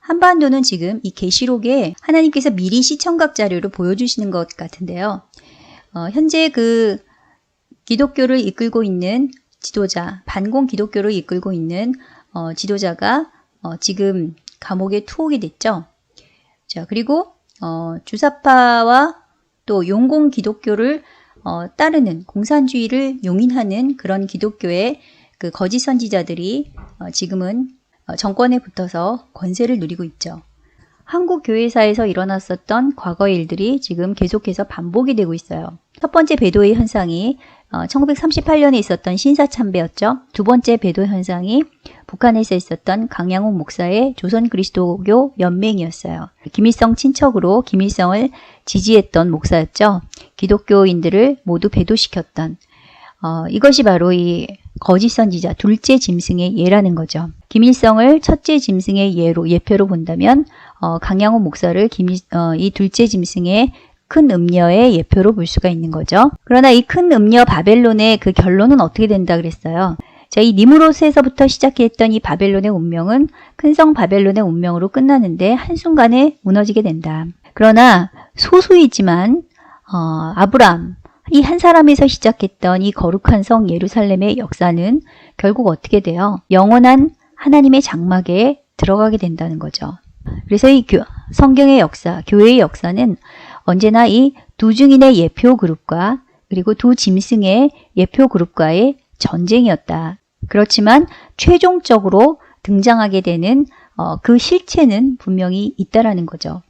한반도는 지금 이 계시록에 하나님께서 미리 시청각 자료로 보여주시는 것 같은데요. 현재 그 기독교를 이끌고 있는 지도자, 반공 기독교를 이끌고 있는 지도자가 지금 감옥에 투옥이 됐죠. 자, 그리고 주사파와 또 용공 기독교를 따르는 공산주의를 용인하는 그런 기독교의 그 거짓 선지자들이 지금은 정권에 붙어서 권세를 누리고 있죠. 한국 교회사에서 일어났었던 과거의 일들이 지금 계속해서 반복이 되고 있어요. 첫 번째 배도의 현상이 1938년에 있었던 신사참배였죠. 두 번째 배도 현상이 북한에서 있었던 강양옥 목사의 조선 그리스도교 연맹이었어요. 김일성 친척으로 김일성을 지지했던 목사였죠. 기독교인들을 모두 배도시켰던 이것이 바로 이 거짓 선지자 둘째 짐승의 예라는 거죠. 김일성을 첫째 짐승의 예표로 본다면 강양호 목사를 이 둘째 짐승의 큰 음녀의 예표로 볼 수가 있는 거죠. 그러나 이 큰 음녀 바벨론의 그 결론은 어떻게 된다 그랬어요? 자, 이 니무롯에서부터 시작했던 이 바벨론의 운명은 큰성 바벨론의 운명으로 끝나는데 한순간에 무너지게 된다. 그러나 소수이지만 아브람 이 한 사람에서 시작했던 이 거룩한 성 예루살렘의 역사는 결국 어떻게 돼요? 영원한 하나님의 장막에 들어가게 된다는 거죠. 그래서 이 성경의 역사, 교회의 역사는 언제나 이 두 증인의 예표 그룹과 그리고 두 짐승의 예표 그룹과의 전쟁이었다. 그렇지만 최종적으로 등장하게 되는 그 실체는 분명히 있다라는 거죠.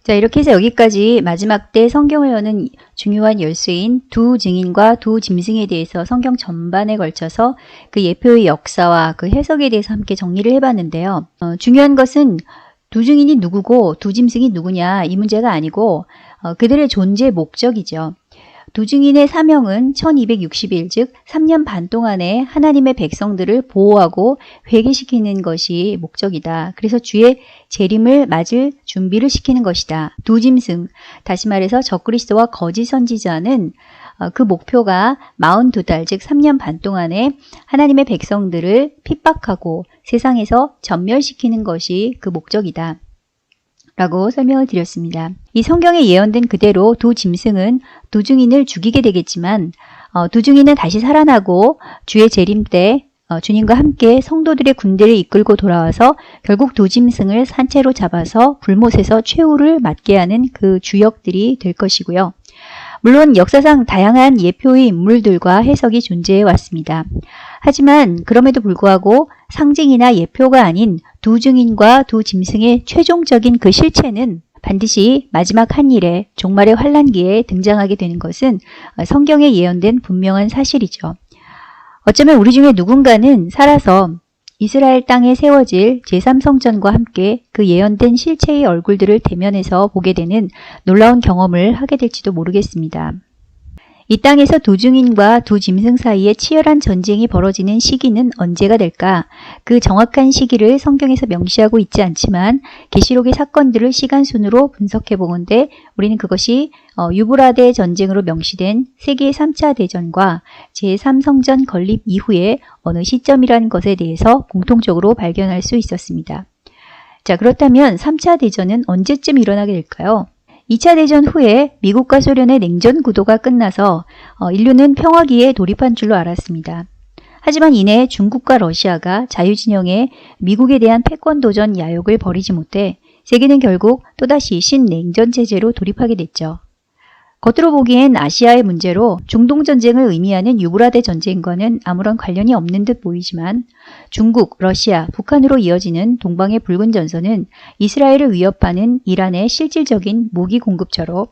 자, 이렇게 해서 여기까지 마지막 때 성경을 여는 중요한 열쇠인 두 증인과 두 짐승에 대해서 성경 전반에 걸쳐서 그 예표의 역사와 그 해석에 대해서 함께 정리를 해봤는데요. 중요한 것은 두 증인이 누구고 두 짐승이 누구냐 이 문제가 아니고 그들의 존재 목적이죠. 두 증인의 사명은 1260일 즉 3년 반 동안에 하나님의 백성들을 보호하고 회개시키는 것이 목적이다. 그래서 주의 재림을 맞을 준비를 시키는 것이다. 두 짐승, 다시 말해서 적그리스도와 거짓 선지자는 그 목표가 42달 즉 3년 반 동안에 하나님의 백성들을 핍박하고 세상에서 전멸시키는 것이 그 목적이다. 라고 설명을 드렸습니다. 이 성경에 예언된 그대로 두 짐승은 두 증인을 죽이게 되겠지만 두 증인은 다시 살아나고 주의 재림 때 주님과 함께 성도들의 군대를 이끌고 돌아와서 결국 두 짐승을 산채로 잡아서 불못에서 최후를 맞게 하는 그 주역들이 될 것이고요. 물론 역사상 다양한 예표의 인물들과 해석이 존재해 왔습니다. 하지만 그럼에도 불구하고 상징이나 예표가 아닌 두 증인과 두 짐승의 최종적인 그 실체는 반드시 마지막 한일에 종말의 환란기에 등장하게 되는 것은 성경에 예언된 분명한 사실이죠. 어쩌면 우리 중에 누군가는 살아서 이스라엘 땅에 세워질 제3성전과 함께 그 예언된 실체의 얼굴들을 대면해서 보게 되는 놀라운 경험을 하게 될지도 모르겠습니다. 이 땅에서 두 증인과 두 짐승 사이에 치열한 전쟁이 벌어지는 시기는 언제가 될까? 그 정확한 시기를 성경에서 명시하고 있지 않지만 계시록의 사건들을 시간순으로 분석해 보건대 우리는 그것이 유브라데 전쟁으로 명시된 세계 3차 대전과 제3성전 건립 이후의 어느 시점이라는 것에 대해서 공통적으로 발견할 수 있었습니다. 자, 그렇다면 3차 대전은 언제쯤 일어나게 될까요? 2차 대전 후에 미국과 소련의 냉전 구도가 끝나서 인류는 평화기에 돌입한 줄로 알았습니다. 하지만 이내 중국과 러시아가 자유진영의 미국에 대한 패권 도전 야욕을 버리지 못해 세계는 결국 또다시 신냉전 체제로 돌입하게 됐죠. 겉으로 보기엔 아시아의 문제로 중동전쟁을 의미하는 유브라데 전쟁과는 아무런 관련이 없는 듯 보이지만 중국, 러시아, 북한으로 이어지는 동방의 붉은 전선은 이스라엘을 위협하는 이란의 실질적인 무기 공급처로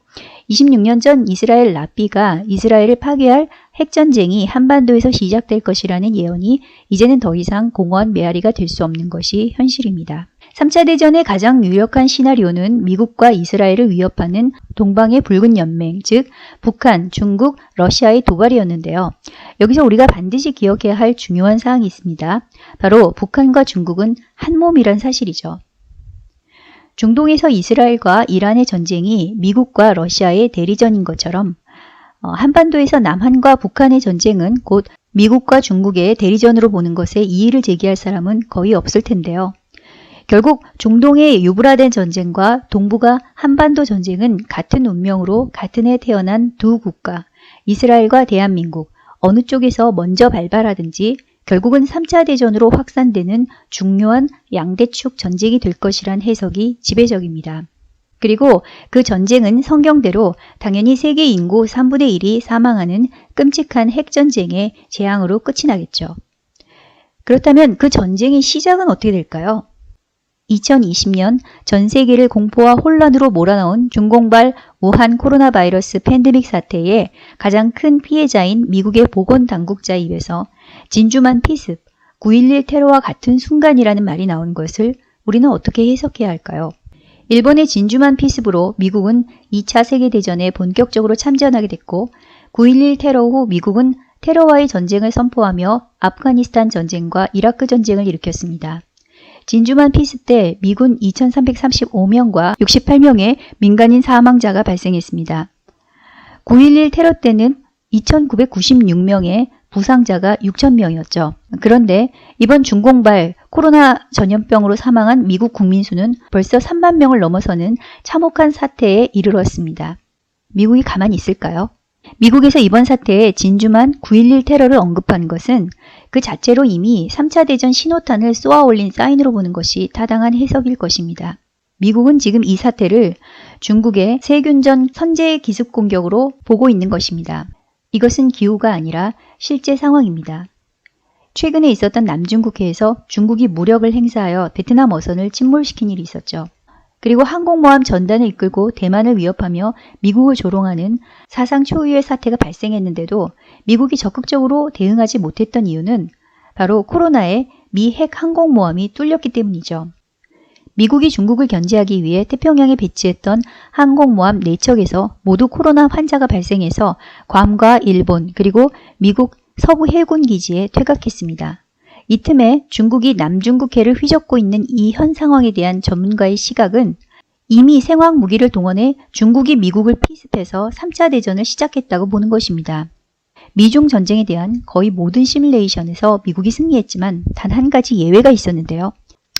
26년 전 이스라엘 라피가 이스라엘을 파괴할 핵전쟁이 한반도에서 시작될 것이라는 예언이 이제는 더 이상 공허한 메아리가 될 수 없는 것이 현실입니다. 3차 대전의 가장 유력한 시나리오는 미국과 이스라엘을 위협하는 동방의 붉은 연맹, 즉 북한, 중국, 러시아의 도발이었는데요. 여기서 우리가 반드시 기억해야 할 중요한 사항이 있습니다. 바로 북한과 중국은 한 몸이란 사실이죠. 중동에서 이스라엘과 이란의 전쟁이 미국과 러시아의 대리전인 것처럼 한반도에서 남한과 북한의 전쟁은 곧 미국과 중국의 대리전으로 보는 것에 이의를 제기할 사람은 거의 없을 텐데요. 결국 중동의 유브라덴 전쟁과 동북아 한반도 전쟁은 같은 운명으로 같은 해 태어난 두 국가, 이스라엘과 대한민국, 어느 쪽에서 먼저 발발하든지 결국은 3차 대전으로 확산되는 중요한 양대축 전쟁이 될 것이란 해석이 지배적입니다. 그리고 그 전쟁은 성경대로 당연히 세계 인구 3분의 1이 사망하는 끔찍한 핵전쟁의 재앙으로 끝이 나겠죠. 그렇다면 그 전쟁의 시작은 어떻게 될까요? 2020년 전 세계를 공포와 혼란으로 몰아넣은 중공발 우한 코로나 바이러스 팬데믹 사태의 가장 큰 피해자인 미국의 보건당국자 입에서 진주만 피습, 9.11 테러와 같은 순간이라는 말이 나온 것을 우리는 어떻게 해석해야 할까요? 일본의 진주만 피습으로 미국은 2차 세계대전에 본격적으로 참전하게 됐고 9.11 테러 후 미국은 테러와의 전쟁을 선포하며 아프가니스탄 전쟁과 이라크 전쟁을 일으켰습니다. 진주만 피습 때 미군 2,335명과 68명의 민간인 사망자가 발생했습니다. 9.11 테러 때는 2,996명의 부상자가 6,000명이었죠. 그런데 이번 중공발 코로나 전염병으로 사망한 미국 국민 수는 벌써 3만 명을 넘어서는 참혹한 사태에 이르렀습니다. 미국이 가만히 있을까요? 미국에서 이번 사태에 진주만 9.11 테러를 언급한 것은 그 자체로 이미 3차 대전 신호탄을 쏘아 올린 사인으로 보는 것이 타당한 해석일 것입니다. 미국은 지금 이 사태를 중국의 세균전 선제 기습 공격으로 보고 있는 것입니다. 이것은 기우가 아니라 실제 상황입니다. 최근에 있었던 남중국해에서 중국이 무력을 행사하여 베트남 어선을 침몰시킨 일이 있었죠. 그리고 항공모함 전단을 이끌고 대만을 위협하며 미국을 조롱하는 사상 초유의 사태가 발생했는데도 미국이 적극적으로 대응하지 못했던 이유는 바로 코로나에 미 핵 항공모함이 뚫렸기 때문이죠. 미국이 중국을 견제하기 위해 태평양에 배치했던 항공모함 4척에서 모두 코로나 환자가 발생해서 괌과 일본 그리고 미국 서부 해군 기지에 퇴각했습니다. 이 틈에 중국이 남중국해를 휘젓고 있는 이 현 상황에 대한 전문가의 시각은 이미 생화학 무기를 동원해 중국이 미국을 피습해서 3차 대전을 시작했다고 보는 것입니다. 미중 전쟁에 대한 거의 모든 시뮬레이션에서 미국이 승리했지만 단 한 가지 예외가 있었는데요.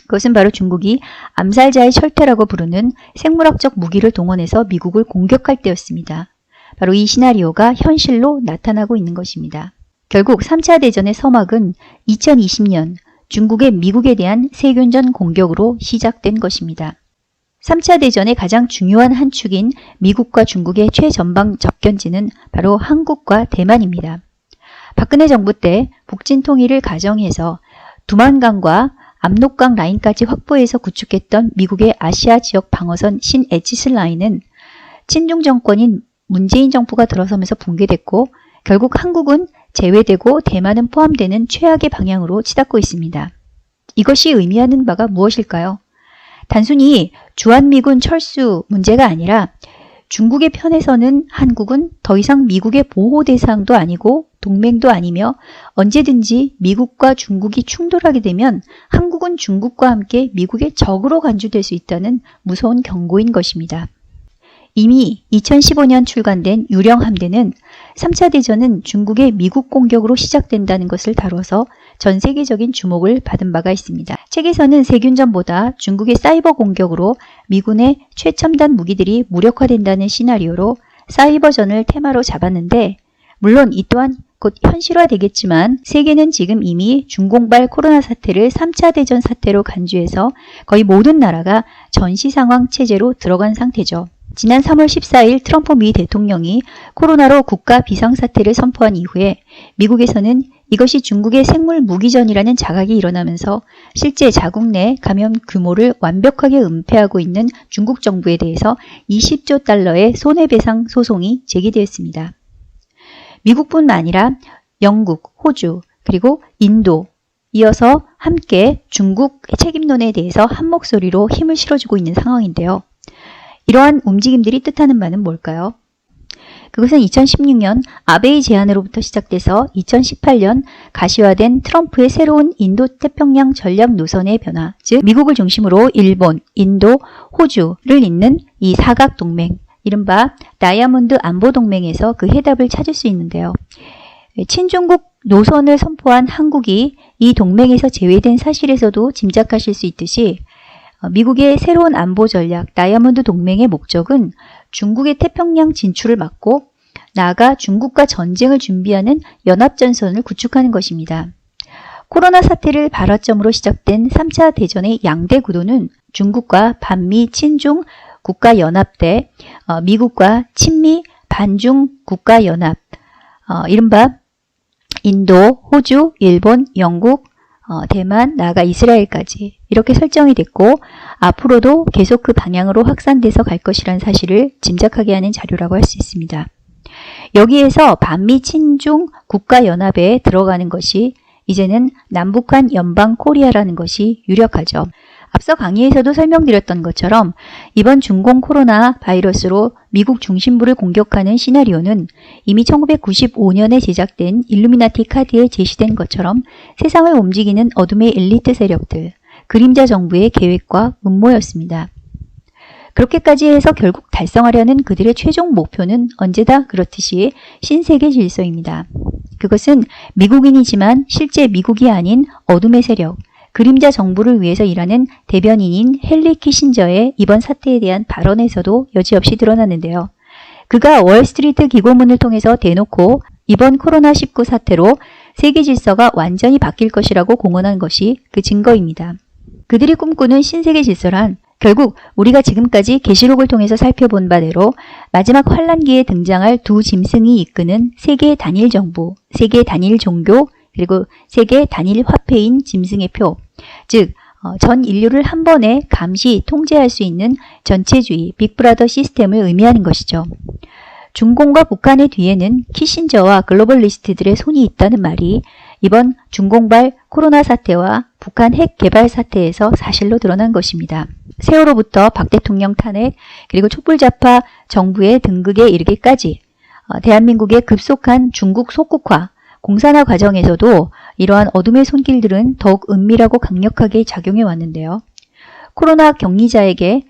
그것은 바로 중국이 암살자의 철퇴라고 부르는 생물학적 무기를 동원해서 미국을 공격할 때였습니다. 바로 이 시나리오가 현실로 나타나고 있는 것입니다. 결국 3차 대전의 서막은 2020년 중국의 미국에 대한 세균전 공격으로 시작된 것입니다. 3차 대전의 가장 중요한 한 축인 미국과 중국의 최전방 접견지는 바로 한국과 대만입니다. 박근혜 정부 때 북진 통일을 가정해서 두만강과 압록강 라인까지 확보해서 구축했던 미국의 아시아 지역 방어선 신에치스 라인은 친중 정권인 문재인 정부가 들어서면서 붕괴됐고 결국 한국은 제외되고 대만은 포함되는 최악의 방향으로 치닫고 있습니다. 이것이 의미하는 바가 무엇일까요? 단순히 주한미군 철수 문제가 아니라 중국의 편에서는 한국은 더 이상 미국의 보호 대상도 아니고 동맹도 아니며 언제든지 미국과 중국이 충돌하게 되면 한국은 중국과 함께 미국의 적으로 간주될 수 있다는 무서운 경고인 것입니다. 이미 2015년 출간된 유령 함대는 3차 대전은 중국의 미국 공격으로 시작된다는 것을 다뤄서 전 세계적인 주목을 받은 바가 있습니다. 책에서는 세균전보다 중국의 사이버 공격으로 미군의 최첨단 무기들이 무력화된다는 시나리오로 사이버전을 테마로 잡았는데 물론 이 또한 곧 현실화되겠지만 세계는 지금 이미 중공발 코로나 사태를 3차 대전 사태로 간주해서 거의 모든 나라가 전시상황 체제로 들어간 상태죠. 지난 3월 14일 트럼프 미 대통령이 코로나로 국가 비상사태를 선포한 이후에 미국에서는 이것이 중국의 생물 무기전이라는 자각이 일어나면서 실제 자국 내 감염 규모를 완벽하게 은폐하고 있는 중국 정부에 대해서 20조 달러의 손해배상 소송이 제기되었습니다. 미국뿐만 아니라 영국, 호주, 그리고 인도, 이어서 함께 중국 책임론에 대해서 한 목소리로 힘을 실어주고 있는 상황인데요. 이러한 움직임들이 뜻하는 바는 뭘까요? 그것은 2016년 아베의 제안으로부터 시작돼서 2018년 가시화된 트럼프의 새로운 인도-태평양 전략 노선의 변화, 즉 미국을 중심으로 일본, 인도, 호주를 잇는 이 사각동맹, 이른바 다이아몬드 안보동맹에서 그 해답을 찾을 수 있는데요. 친중국 노선을 선포한 한국이 이 동맹에서 제외된 사실에서도 짐작하실 수 있듯이 미국의 새로운 안보 전략 다이아몬드 동맹의 목적은 중국의 태평양 진출을 막고 나아가 중국과 전쟁을 준비하는 연합전선을 구축하는 것입니다. 코로나 사태를 발화점으로 시작된 3차 대전의 양대 구도는 중국과 반미 친중 국가연합 대 미국과 친미 반중 국가연합, 이른바 인도, 호주, 일본, 영국, 대만, 나아가 이스라엘까지 이렇게 설정이 됐고 앞으로도 계속 그 방향으로 확산돼서 갈 것이라는 사실을 짐작하게 하는 자료라고 할 수 있습니다. 여기에서 반미 친중 국가연합에 들어가는 것이 이제는 남북한 연방 코리아라는 것이 유력하죠. 앞서 강의에서도 설명드렸던 것처럼 이번 중공 코로나 바이러스로 미국 중심부를 공격하는 시나리오는 이미 1995년에 제작된 일루미나티 카드에 제시된 것처럼 세상을 움직이는 어둠의 엘리트 세력들, 그림자 정부의 계획과 음모였습니다. 그렇게까지 해서 결국 달성하려는 그들의 최종 목표는 언제다 그렇듯이 신세계 질서입니다. 그것은 미국인이지만 실제 미국이 아닌 어둠의 세력, 그림자 정부를 위해서 일하는 대변인인 헨리 키신저의 이번 사태에 대한 발언에서도 여지없이 드러났는데요. 그가 월스트리트 기고문을 통해서 대놓고 이번 코로나19 사태로 세계 질서가 완전히 바뀔 것이라고 공언한 것이 그 증거입니다. 그들이 꿈꾸는 신세계 질서란 결국 우리가 지금까지 계시록을 통해서 살펴본 바대로 마지막 환란기에 등장할 두 짐승이 이끄는 세계 단일 정부, 세계 단일 종교, 그리고 세계 단일 화폐인 짐승의 표, 즉 전 인류를 한 번에 감시, 통제할 수 있는 전체주의, 빅브라더 시스템을 의미하는 것이죠. 중공과 북한의 뒤에는 키신저와 글로벌리스트들의 손이 있다는 말이 이번 중공발 코로나 사태와 북한 핵 개발 사태에서 사실로 드러난 것입니다. 세월호부터 박 대통령 탄핵, 그리고 촛불좌파 정부의 등극에 이르기까지 대한민국의 급속한 중국 속국화, 공산화 과정에서도 이러한 어둠의 손길들은 더욱 은밀하고 강력하게 작용해 왔는데요. 코로나 격리자에게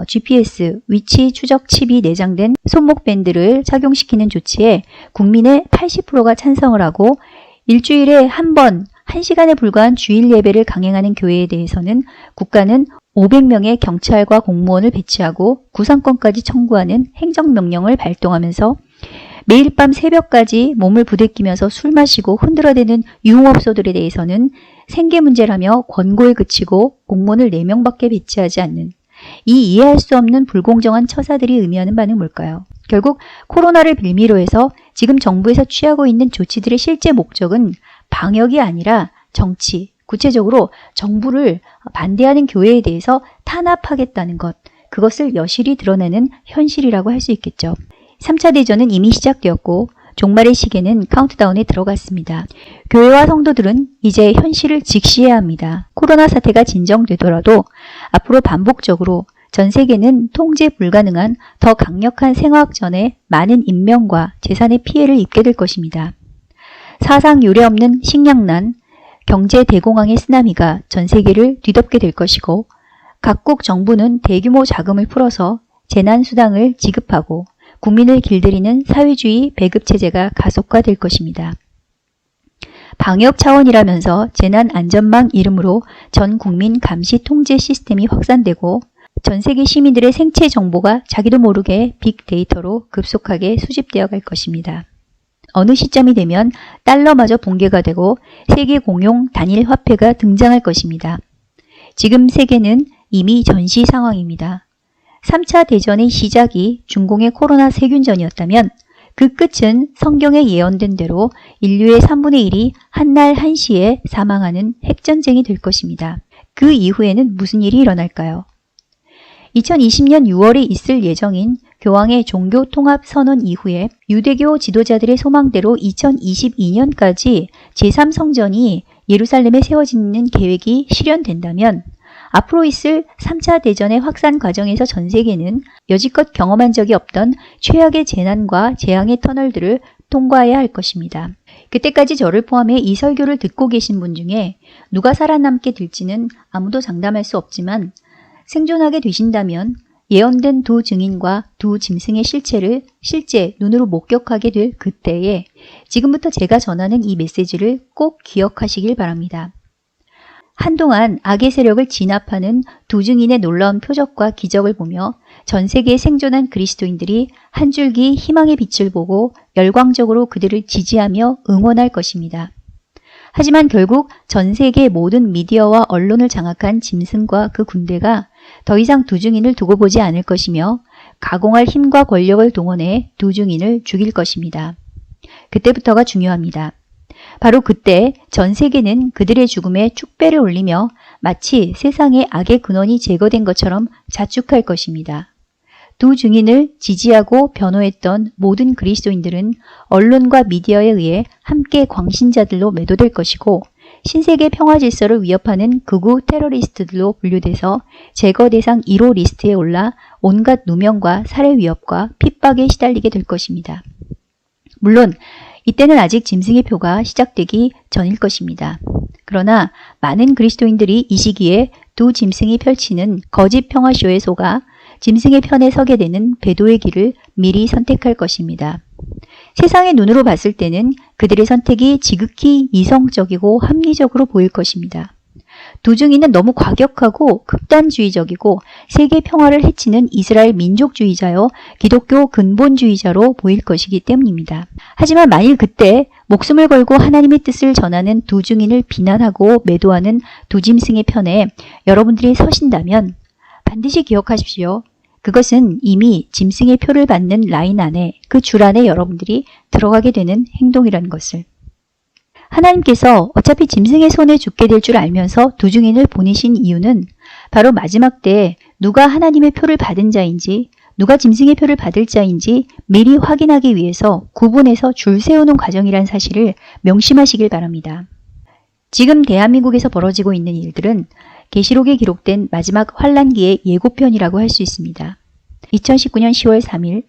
GPS 위치 추적 칩이 내장된 손목 밴드를 착용시키는 조치에 국민의 80%가 찬성을 하고 일주일에 한 번, 1시간에 불과한 주일 예배를 강행하는 교회에 대해서는 국가는 500명의 경찰과 공무원을 배치하고 구상권까지 청구하는 행정명령을 발동하면서 매일 밤 새벽까지 몸을 부대끼면서 술 마시고 흔들어대는 유흥업소들에 대해서는 생계 문제라며 권고에 그치고 공무원을 4명밖에 배치하지 않는 이 이해할 수 없는 불공정한 처사들이 의미하는 바는 뭘까요? 결국 코로나를 빌미로 해서 지금 정부에서 취하고 있는 조치들의 실제 목적은 방역이 아니라 정치, 구체적으로 정부를 반대하는 교회에 대해서 탄압하겠다는 것, 그것을 여실히 드러내는 현실이라고 할 수 있겠죠. 3차 대전은 이미 시작되었고 종말의 시계는 카운트다운에 들어갔습니다. 교회와 성도들은 이제 현실을 직시해야 합니다. 코로나 사태가 진정되더라도 앞으로 반복적으로 전 세계는 통제 불가능한 더 강력한 생화학전에 많은 인명과 재산의 피해를 입게 될 것입니다. 사상 유례 없는 식량난, 경제 대공황의 쓰나미가 전 세계를 뒤덮게 될 것이고 각국 정부는 대규모 자금을 풀어서 재난수당을 지급하고 국민을 길들이는 사회주의 배급체제가 가속화될 것입니다. 방역 차원이라면서 재난안전망 이름으로 전 국민 감시 통제 시스템이 확산되고 전 세계 시민들의 생체 정보가 자기도 모르게 빅데이터로 급속하게 수집되어 갈 것입니다. 어느 시점이 되면 달러마저 붕괴가 되고 세계 공용 단일 화폐가 등장할 것입니다. 지금 세계는 이미 전시 상황입니다. 3차 대전의 시작이 중공의 코로나 세균전이었다면 그 끝은 성경에 예언된 대로 인류의 3분의 1이 한날 한시에 사망하는 핵전쟁이 될 것입니다. 그 이후에는 무슨 일이 일어날까요? 2020년 6월에 있을 예정인 교황의 종교통합선언 이후에 유대교 지도자들의 소망대로 2022년까지 제3성전이 예루살렘에 세워지는 계획이 실현된다면 앞으로 있을 3차 대전의 확산 과정에서 전 세계는 여지껏 경험한 적이 없던 최악의 재난과 재앙의 터널들을 통과해야 할 것입니다. 그때까지 저를 포함해 이 설교를 듣고 계신 분 중에 누가 살아남게 될지는 아무도 장담할 수 없지만 생존하게 되신다면 예언된 두 증인과 두 짐승의 실체를 실제 눈으로 목격하게 될 그때에 지금부터 제가 전하는 이 메시지를 꼭 기억하시길 바랍니다. 한동안 악의 세력을 진압하는 두 증인의 놀라운 표적과 기적을 보며 전 세계에 생존한 그리스도인들이 한 줄기 희망의 빛을 보고 열광적으로 그들을 지지하며 응원할 것입니다. 하지만 결국 전 세계 모든 미디어와 언론을 장악한 짐승과 그 군대가 더 이상 두 증인을 두고 보지 않을 것이며 가공할 힘과 권력을 동원해 두 증인을 죽일 것입니다. 그때부터가 중요합니다. 바로 그때 전 세계는 그들의 죽음에 축배를 올리며 마치 세상의 악의 근원이 제거된 것처럼 자축할 것입니다. 두 증인을 지지하고 변호했던 모든 그리스도인들은 언론과 미디어에 의해 함께 광신자들로 매도될 것이고 신세계 평화 질서를 위협하는 극우 테러리스트들로 분류돼서 제거 대상 1호 리스트에 올라 온갖 누명과 살해 위협과 핍박에 시달리게 될 것입니다. 물론 이때는 아직 짐승의 표가 시작되기 전일 것입니다. 그러나 많은 그리스도인들이 이 시기에 두 짐승이 펼치는 거짓 평화쇼에 속아 짐승의 편에 서게 되는 배도의 길을 미리 선택할 것입니다. 세상의 눈으로 봤을 때는 그들의 선택이 지극히 이성적이고 합리적으로 보일 것입니다. 두 증인은 너무 과격하고 극단주의적이고 세계 평화를 해치는 이스라엘 민족주의자요 기독교 근본주의자로 보일 것이기 때문입니다. 하지만 만일 그때 목숨을 걸고 하나님의 뜻을 전하는 두 증인을 비난하고 매도하는 두 짐승의 편에 여러분들이 서신다면 반드시 기억하십시오. 그것은 이미 짐승의 표를 받는 라인 안에 그 줄 안에 여러분들이 들어가게 되는 행동이라는 것을. 하나님께서 어차피 짐승의 손에 죽게 될 줄 알면서 두 증인을 보내신 이유는 바로 마지막 때 누가 하나님의 표를 받은 자인지 누가 짐승의 표를 받을 자인지 미리 확인하기 위해서 구분해서 줄 세우는 과정이란 사실을 명심하시길 바랍니다. 지금 대한민국에서 벌어지고 있는 일들은 계시록에 기록된 마지막 환란기의 예고편이라고 할 수 있습니다. 2019년 10월 3일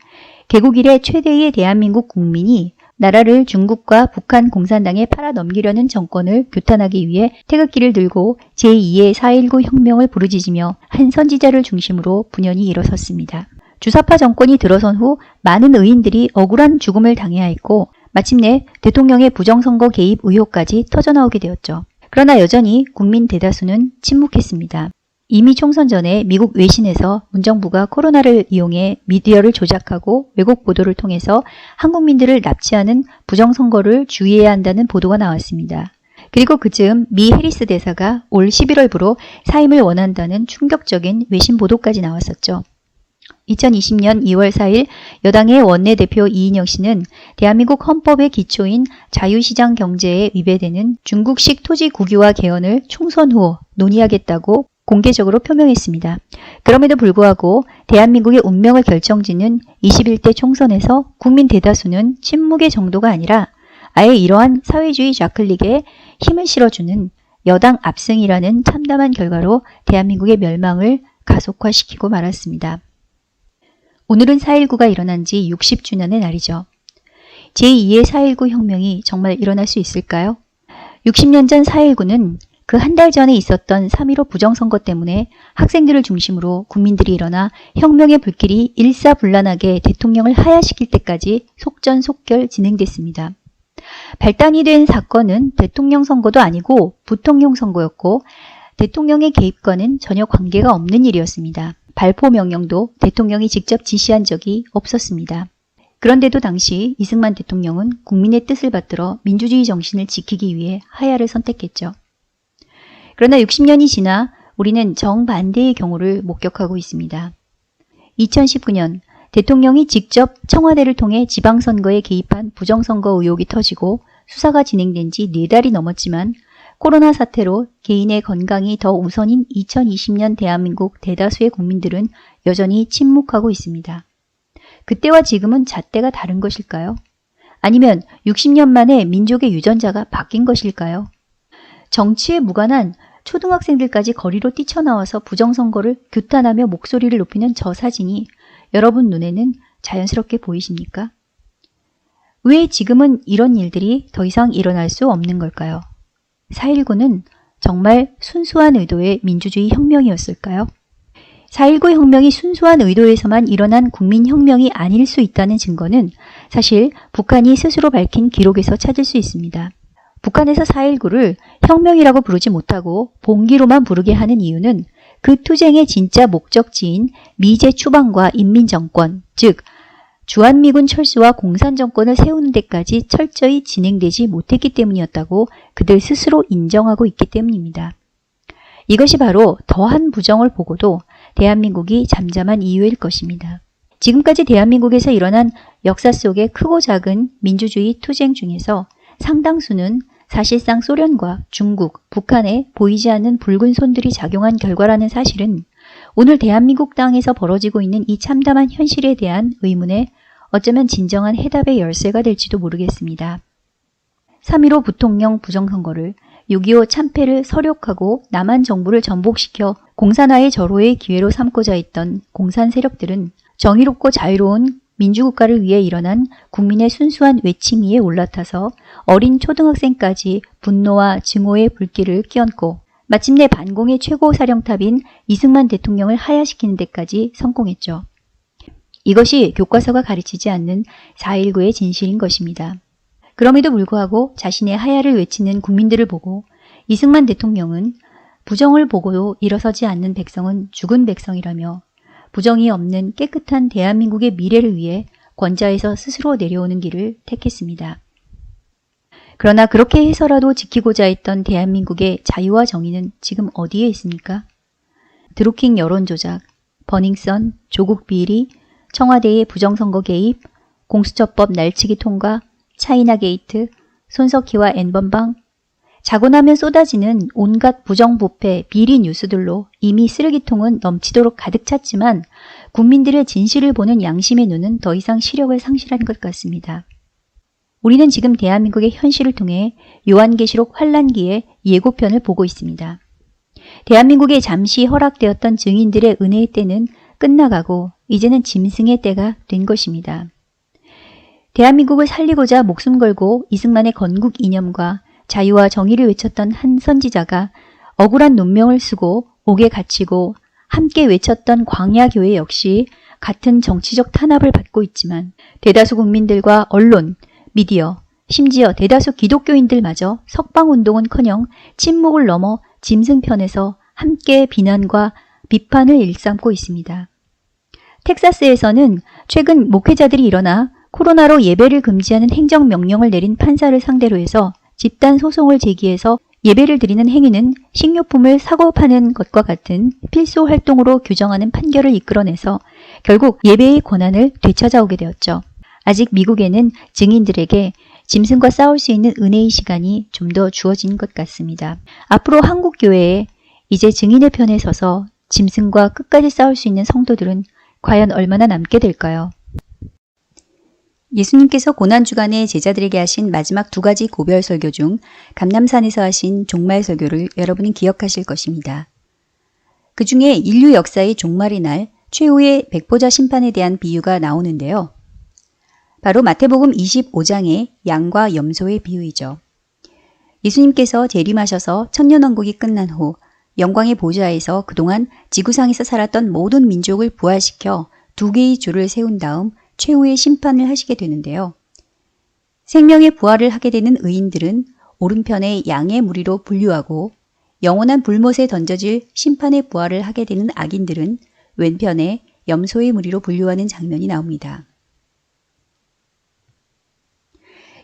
개국 이래 최대의 대한민국 국민이 나라를 중국과 북한 공산당에 팔아넘기려는 정권을 규탄하기 위해 태극기를 들고 제2의 4.19 혁명을 부르짖으며 한 선지자를 중심으로 분연히 일어섰습니다. 주사파 정권이 들어선 후 많은 의인들이 억울한 죽음을 당해야 했고 마침내 대통령의 부정선거 개입 의혹까지 터져나오게 되었죠. 그러나 여전히 국민 대다수는 침묵했습니다. 이미 총선 전에 미국 외신에서 문정부가 코로나를 이용해 미디어를 조작하고 왜곡 보도를 통해서 한국민들을 납치하는 부정선거를 주의해야 한다는 보도가 나왔습니다. 그리고 그즈음 미 해리스 대사가 올 11월부로 사임을 원한다는 충격적인 외신 보도까지 나왔었죠. 2020년 2월 4일 여당의 원내대표 이인영 씨는 대한민국 헌법의 기초인 자유시장 경제에 위배되는 중국식 토지 국유화 개헌을 총선 후 논의하겠다고 공개적으로 표명했습니다. 그럼에도 불구하고 대한민국의 운명을 결정짓는 21대 총선에서 국민 대다수는 침묵의 정도가 아니라 아예 이러한 사회주의 좌클릭에 힘을 실어주는 여당 압승이라는 참담한 결과로 대한민국의 멸망을 가속화시키고 말았습니다. 오늘은 4.19가 일어난 지 60주년의 날이죠. 제2의 4.19 혁명이 정말 일어날 수 있을까요? 60년 전 4.19는 그 한 달 전에 있었던 3.15 부정선거 때문에 학생들을 중심으로 국민들이 일어나 혁명의 불길이 일사불란하게 대통령을 하야시킬 때까지 속전속결 진행됐습니다. 발단이 된 사건은 대통령 선거도 아니고 부통령 선거였고 대통령의 개입과는 전혀 관계가 없는 일이었습니다. 발포 명령도 대통령이 직접 지시한 적이 없었습니다. 그런데도 당시 이승만 대통령은 국민의 뜻을 받들어 민주주의 정신을 지키기 위해 하야를 선택했죠. 그러나 60년이 지나 우리는 정반대의 경우를 목격하고 있습니다. 2019년 대통령이 직접 청와대를 통해 지방선거에 개입한 부정선거 의혹이 터지고 수사가 진행된 지 4달이 넘었지만 코로나 사태로 개인의 건강이 더 우선인 2020년 대한민국 대다수의 국민들은 여전히 침묵하고 있습니다. 그때와 지금은 잣대가 다른 것일까요? 아니면 60년 만에 민족의 유전자가 바뀐 것일까요? 정치에 무관한 초등학생들까지 거리로 뛰쳐나와서 부정선거를 규탄하며 목소리를 높이는 저 사진이 여러분 눈에는 자연스럽게 보이십니까? 왜 지금은 이런 일들이 더 이상 일어날 수 없는 걸까요? 4.19는 정말 순수한 의도의 민주주의 혁명이었을까요? 4.19 혁명이 순수한 의도에서만 일어난 국민혁명이 아닐 수 있다는 증거는 사실 북한이 스스로 밝힌 기록에서 찾을 수 있습니다. 북한에서 4.19를 혁명이라고 부르지 못하고 봉기로만 부르게 하는 이유는 그 투쟁의 진짜 목적지인 미제 추방과 인민정권, 즉 주한미군 철수와 공산정권을 세우는 데까지 철저히 진행되지 못했기 때문이었다고 그들 스스로 인정하고 있기 때문입니다. 이것이 바로 더한 부정을 보고도 대한민국이 잠잠한 이유일 것입니다. 지금까지 대한민국에서 일어난 역사 속의 크고 작은 민주주의 투쟁 중에서 상당수는 사실상 소련과 중국, 북한에 보이지 않는 붉은 손들이 작용한 결과라는 사실은 오늘 대한민국 땅에서 벌어지고 있는 이 참담한 현실에 대한 의문에 어쩌면 진정한 해답의 열쇠가 될지도 모르겠습니다. 3.15 부통령 부정선거를 6.25 참패를 서력하고 남한 정부를 전복시켜 공산화의 절호의 기회로 삼고자 했던 공산 세력들은 정의롭고 자유로운 민주국가를 위해 일어난 국민의 순수한 외침 위에 올라타서 어린 초등학생까지 분노와 증오의 불길을 끼얹고 마침내 반공의 최고사령탑인 이승만 대통령을 하야시키는 데까지 성공했죠. 이것이 교과서가 가르치지 않는 4.19의 진실인 것입니다. 그럼에도 불구하고 자신의 하야를 외치는 국민들을 보고 이승만 대통령은 부정을 보고도 일어서지 않는 백성은 죽은 백성이라며 부정이 없는 깨끗한 대한민국의 미래를 위해 권좌에서 스스로 내려오는 길을 택했습니다. 그러나 그렇게 해서라도 지키고자 했던 대한민국의 자유와 정의는 지금 어디에 있습니까? 드루킹 여론조작, 버닝썬, 조국 비리, 청와대의 부정선거 개입, 공수처법 날치기 통과, 차이나 게이트, 손석희와 N번방, 자고 나면 쏟아지는 온갖 부정부패, 비리 뉴스들로 이미 쓰레기통은 넘치도록 가득 찼지만 국민들의 진실을 보는 양심의 눈은 더 이상 시력을 상실한 것 같습니다. 우리는 지금 대한민국의 현실을 통해 요한계시록 환란기의 예고편을 보고 있습니다. 대한민국에 잠시 허락되었던 증인들의 은혜의 때는 끝나가고 이제는 짐승의 때가 된 것입니다. 대한민국을 살리고자 목숨 걸고 이승만의 건국 이념과 자유와 정의를 외쳤던 한 선지자가 억울한 논명을 쓰고 옥에 갇히고 함께 외쳤던 광야교회 역시 같은 정치적 탄압을 받고 있지만 대다수 국민들과 언론, 미디어, 심지어 대다수 기독교인들마저 석방운동은커녕 침묵을 넘어 짐승편에서 함께 비난과 비판을 일삼고 있습니다. 텍사스에서는 최근 목회자들이 일어나 코로나로 예배를 금지하는 행정명령을 내린 판사를 상대로 해서 집단 소송을 제기해서 예배를 드리는 행위는 식료품을 사고 파는 것과 같은 필수 활동으로 규정하는 판결을 이끌어내서 결국 예배의 권한을 되찾아오게 되었죠. 아직 미국에는 증인들에게 짐승과 싸울 수 있는 은혜의 시간이 좀 더 주어진 것 같습니다. 앞으로 한국 교회에 이제 증인의 편에 서서 짐승과 끝까지 싸울 수 있는 성도들은 과연 얼마나 남게 될까요? 예수님께서 고난주간에 제자들에게 하신 마지막 2가지 고별 설교 중 감남산에서 하신 종말 설교를 여러분은 기억하실 것입니다. 그 중에 인류 역사의 종말의 날 최후의 백보자 심판에 대한 비유가 나오는데요. 바로 마태복음 25장의 양과 염소의 비유이죠. 예수님께서 재림하셔서 천년왕국이 끝난 후 영광의 보좌에서 그동안 지구상에서 살았던 모든 민족을 부활시켜 2개의 주를 세운 다음 최후의 심판을 하시게 되는데요. 생명의 부활을 하게 되는 의인들은 오른편에 양의 무리로 분류하고 영원한 불못에 던져질 심판의 부활을 하게 되는 악인들은 왼편에 염소의 무리로 분류하는 장면이 나옵니다.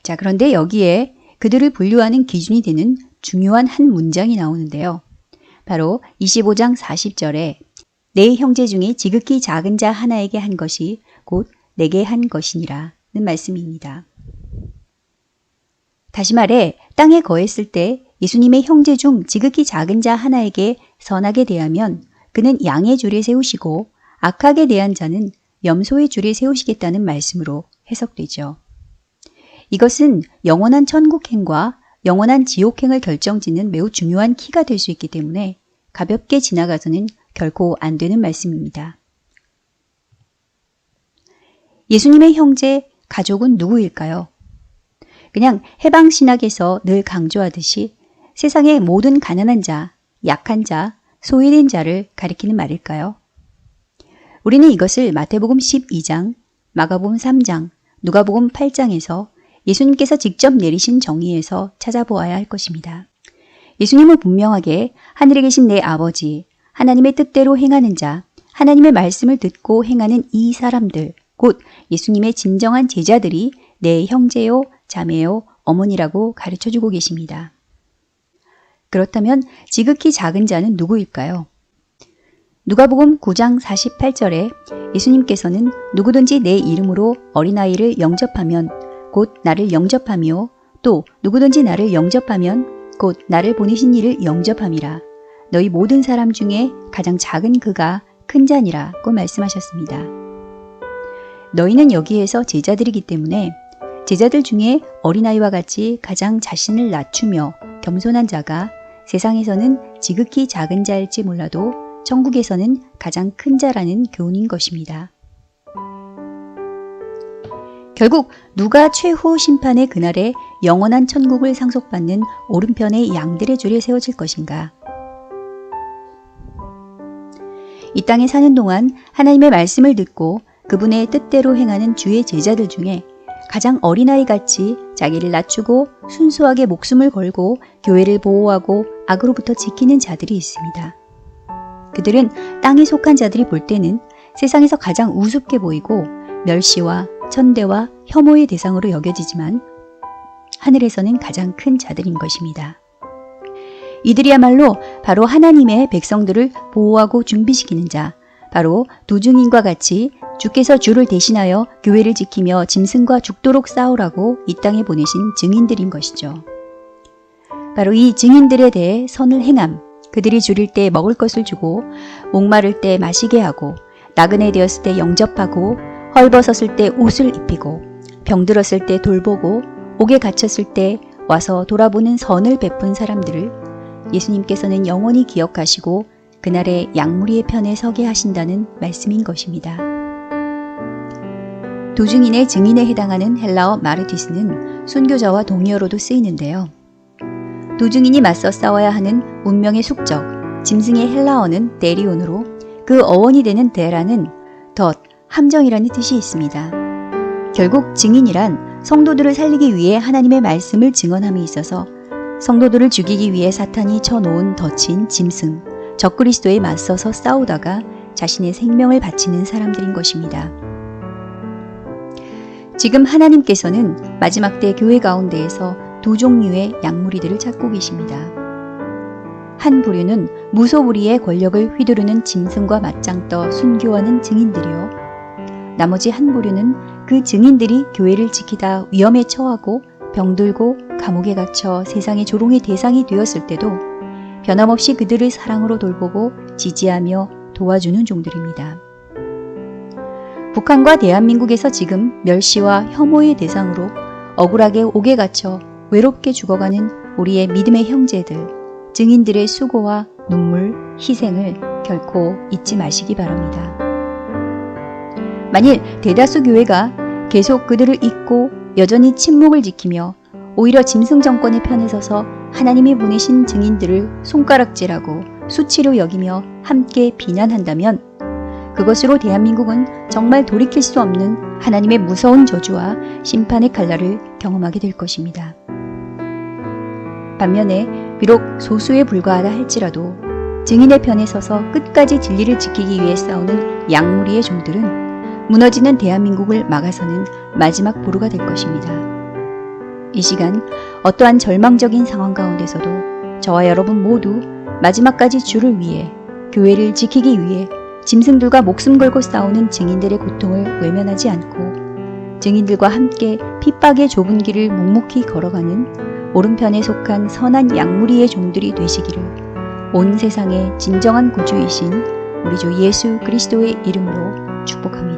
자, 그런데 여기에 그들을 분류하는 기준이 되는 중요한 한 문장이 나오는데요. 바로 25장 40절에 내 형제 중에 지극히 작은 자 하나에게 한 것이 곧 내게 한 것이니라 는 말씀입니다. 다시 말해 땅에 거했을 때 예수님의 형제 중 지극히 작은 자 하나에게 선하게 대하면 그는 양의 줄에 세우시고 악하게 대한 자는 염소의 줄에 세우시겠다는 말씀으로 해석되죠. 이것은 영원한 천국행과 영원한 지옥행을 결정짓는 매우 중요한 키가 될 수 있기 때문에 가볍게 지나가서는 결코 안 되는 말씀입니다. 예수님의 형제, 가족은 누구일까요? 그냥 해방신학에서 늘 강조하듯이 세상의 모든 가난한 자, 약한 자, 소외된 자를 가리키는 말일까요? 우리는 이것을 마태복음 12장, 마가복음 3장, 누가복음 8장에서 예수님께서 직접 내리신 정의에서 찾아보아야 할 것입니다. 예수님은 분명하게 하늘에 계신 내 아버지, 하나님의 뜻대로 행하는 자, 하나님의 말씀을 듣고 행하는 이 사람들, 곧 예수님의 진정한 제자들이 내 형제요, 자매요, 어머니라고 가르쳐주고 계십니다. 그렇다면 지극히 작은 자는 누구일까요? 누가복음 9장 48절에 예수님께서는 누구든지 내 이름으로 어린아이를 영접하면 곧 나를 영접하며 또 누구든지 나를 영접하면 곧 나를 보내신 이를 영접함이라. 너희 모든 사람 중에 가장 작은 그가 큰 자니라고 말씀하셨습니다. 너희는 여기에서 제자들이기 때문에 제자들 중에 어린아이와 같이 가장 자신을 낮추며 겸손한 자가 세상에서는 지극히 작은 자일지 몰라도 천국에서는 가장 큰 자라는 교훈인 것입니다. 결국 누가 최후 심판의 그날에 영원한 천국을 상속받는 오른편의 양들의 줄에 세워질 것인가? 이 땅에 사는 동안 하나님의 말씀을 듣고 그분의 뜻대로 행하는 주의 제자들 중에 가장 어린아이같이 자기를 낮추고 순수하게 목숨을 걸고 교회를 보호하고 악으로부터 지키는 자들이 있습니다. 그들은 땅에 속한 자들이 볼 때는 세상에서 가장 우습게 보이고 멸시와 천대와 혐오의 대상으로 여겨지지만 하늘에서는 가장 큰 자들인 것입니다. 이들이야말로 바로 하나님의 백성들을 보호하고 준비시키는 자, 바로 두 증인과 같이 주께서 주를 대신하여 교회를 지키며 짐승과 죽도록 싸우라고 이 땅에 보내신 증인들인 것이죠. 바로 이 증인들에 대해 선을 행함, 그들이 줄일 때 먹을 것을 주고 목마를 때 마시게 하고 나그네 되었을 때 영접하고 헐벗었을 때 옷을 입히고 병들었을 때 돌보고 옥에 갇혔을 때 와서 돌아보는 선을 베푼 사람들을 예수님께서는 영원히 기억하시고 그날의 양무리의 편에 서게 하신다는 말씀인 것입니다. 도중인의 증인에 해당하는 헬라어 마르티스는 순교자와 동의어로도 쓰이는데요. 도중인이 맞서 싸워야 하는 운명의 숙적, 짐승의 헬라어는 데리온으로 그 어원이 되는 데라는 덫, 함정이라는 뜻이 있습니다. 결국 증인이란 성도들을 살리기 위해 하나님의 말씀을 증언함에 있어서 성도들을 죽이기 위해 사탄이 쳐놓은 덫인 짐승, 적그리스도에 맞서서 싸우다가 자신의 생명을 바치는 사람들인 것입니다. 지금 하나님께서는 마지막 때 교회 가운데에서 두 종류의 양무리들을 찾고 계십니다. 한 부류는 무소불위의 권력을 휘두르는 짐승과 맞짱 떠 순교하는 증인들이요. 나머지 한 부류는 그 증인들이 교회를 지키다 위험에 처하고 병들고 감옥에 갇혀 세상의 조롱의 대상이 되었을 때도 변함없이 그들을 사랑으로 돌보고 지지하며 도와주는 종들입니다. 북한과 대한민국에서 지금 멸시와 혐오의 대상으로 억울하게 옥에 갇혀 외롭게 죽어가는 우리의 믿음의 형제들, 증인들의 수고와 눈물, 희생을 결코 잊지 마시기 바랍니다. 만일 대다수 교회가 계속 그들을 잊고 여전히 침묵을 지키며 오히려 짐승 정권의 편에 서서 하나님이 보내신 증인들을 손가락질하고 수치로 여기며 함께 비난한다면 그것으로 대한민국은 정말 돌이킬 수 없는 하나님의 무서운 저주와 심판의 칼날을 경험하게 될 것입니다. 반면에 비록 소수에 불과하다 할지라도 증인의 편에 서서 끝까지 진리를 지키기 위해 싸우는 양무리의 종들은 무너지는 대한민국을 막아서는 마지막 보루가 될 것입니다. 이 시간 어떠한 절망적인 상황 가운데서도 저와 여러분 모두 마지막까지 주를 위해 교회를 지키기 위해 짐승들과 목숨 걸고 싸우는 증인들의 고통을 외면하지 않고 증인들과 함께 핍박의 좁은 길을 묵묵히 걸어가는 오른편에 속한 선한 양무리의 종들이 되시기를 온 세상의 진정한 구주이신 우리 주 예수 그리스도의 이름으로 축복합니다.